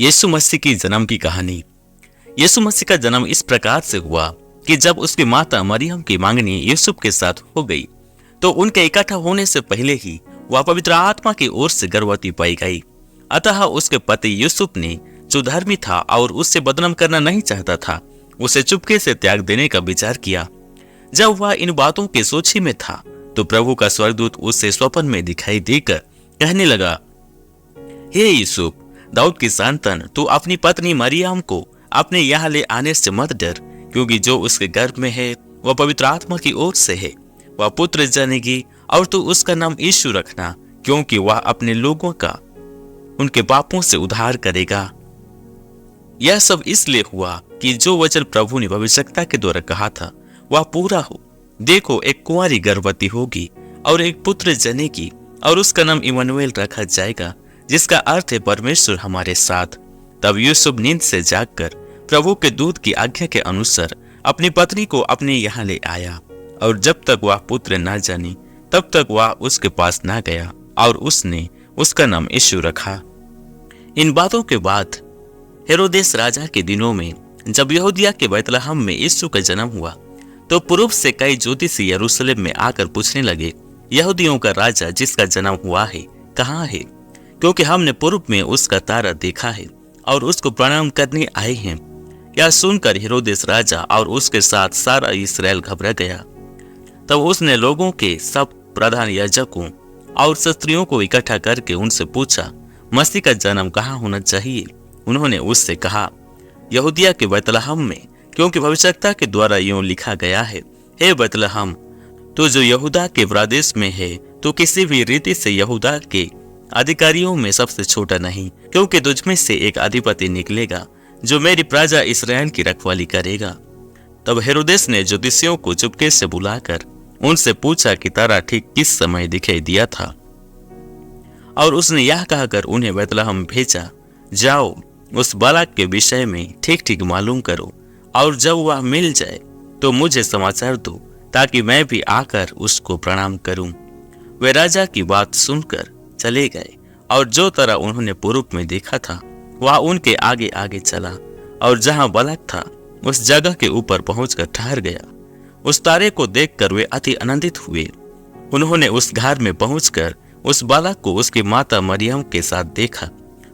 यीशु मसीह की जन्म की कहानी। यीशु मसीह का जन्म इस प्रकार से हुआ कि जब उसकी माता मरियम की मांगनी यूसुफ के साथ हो गई तो उनके इकट्ठा होने से पहले ही वह पवित्र आत्मा की ओर से गर्भवती पाई गई। अतः उसके पति यूसुफ ने, जो धर्मी था और उससे बदनाम करना नहीं चाहता था, उसे चुपके से त्याग देने का विचार किया। जब वह इन बातों की सोच में था तो प्रभु का स्वर्गदूत उसे स्वप्न में दिखाई देकर कहने लगा, हे यूसुफ, दाऊद की संतान, तू अपनी पत्नी मरियम को अपने यहाँ ले आने से मत डर, क्योंकि जो उसके गर्भ में है वह पवित्र आत्मा की ओर से है। वह पुत्र जनेगी और तू उसका नाम यीशु रखना, क्योंकि वह अपने लोगों का उनके पापों से उद्धार करेगा। यह सब इसलिए हुआ कि जो वचन प्रभु ने भविष्यवक्ता के द्वारा कहा था वह पूरा हो। देखो, एक कुंवारी गर्भवती होगी और एक पुत्र जनेगी और उसका नाम इम्मानुएल रखा जाएगा, जिसका अर्थ है परमेश्वर हमारे साथ। तब यूसुफ नींद से जागकर प्रभु के दूत की आज्ञा के अनुसार अपनी पत्नी को अपने यहाँ ले आया, और जब तक वह पुत्र न जानी तब तक वह उसके पास न गया, और उसने उसका नाम यीशु रखा। इन बातों के बाद हेरोदेस राजा के दिनों में जब यहूदिया के बैतलहम में यीशु का जन्म हुआ तो पूर्व से कई ज्योतिषी यरूशलेम में आकर पूछने लगे, यहूदियों का राजा जिसका जन्म हुआ है कहाँ है? क्योंकि हमने पूर्व में उसका तारा देखा है और उसको प्रणाम करने आए हैं। यह सुनकर हेरोदेस राजा और उसके साथ सारा इस्राएल घबरा गया। तब उसने लोगों के सब प्रधान याजकों और शास्त्रियों को इकट्ठा करके उनसे पूछा, मसीह का जन्म कहाँ होना चाहिए? उन्होंने उससे कहा, यहूदिया के बैतलहम में, क्योंकि भविष्यवक्ता के द्वारा यूं लिखा गया है, हे बैतलहम, तो जो यहूदा के प्रदेश में है, तो किसी भी रीति से यहूदा के अधिकारियों में सबसे छोटा नहीं, क्योंकि तुझ में से एक अधिपति निकलेगा जो मेरी प्रजा इसराइल की रखवाली करेगा। तब हेरोदेस ने ज्योतिषियों को चुपके से बुलाकर उनसे पूछा कि तारा ठीक किस समय दिखाई दिया था, और उसने यह कहकर उन्हें बैतलहम भेजा, जाओ उस बालक के विषय में ठीक ठीक मालूम करो, और जब वह मिल जाए तो मुझे समाचार दो, ताकि मैं भी आकर उसको प्रणाम करूं। वे राजा की बात सुनकर चले गए, और जो तारा उन्होंने पूर्व में देखा था वह उनके आगे आगे चला, और जहां बालक था उस जगह के ऊपर पहुंचकर ठहर गया। उस तारे को देखकर वे अति आनंदित हुए। उन्होंने उस घर में पहुंचकर उस बालक को उसकी माता मरियम के साथ देखा,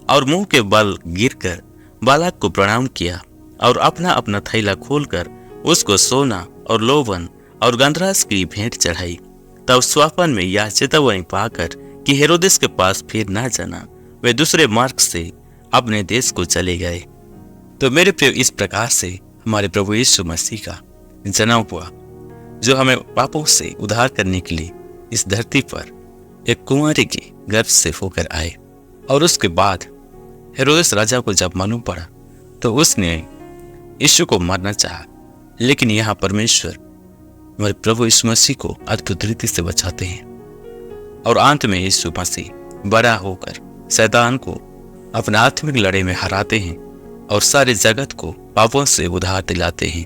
और मुंह के बल गिरकर बालक को प्रणाम किया, और अपना अपना थैला खोलकर उसको सोना और लोवन और गंधरस की भेंट चढ़ाई। तब स्वप्न में यह चेतावनी पाकर कि हेरोदेस के पास फिर न जाना, वे दूसरे मार्ग से अपने देश को चले गए। तो मेरे प्रिय, इस प्रकार से हमारे प्रभु यीशु मसीह का जन्म हुआ, जो हमें पापों से उद्धार करने के लिए इस धरती पर एक कुंवारी के गर्भ से होकर आए। और उसके बाद हेरोदेस राजा को जब मालूम पड़ा तो उसने यीशु को मारना चाहा, लेकिन यहाँ परमेश्वर हमारे प्रभु यीशु मसीह को अद्भुत रीति से बचाते हैं, और अंत में यीशु मसीह बड़ा होकर शैतान को अपना आत्मिक लड़ाई में हराते हैं और सारे जगत को पापों से उद्धार दिलाते हैं।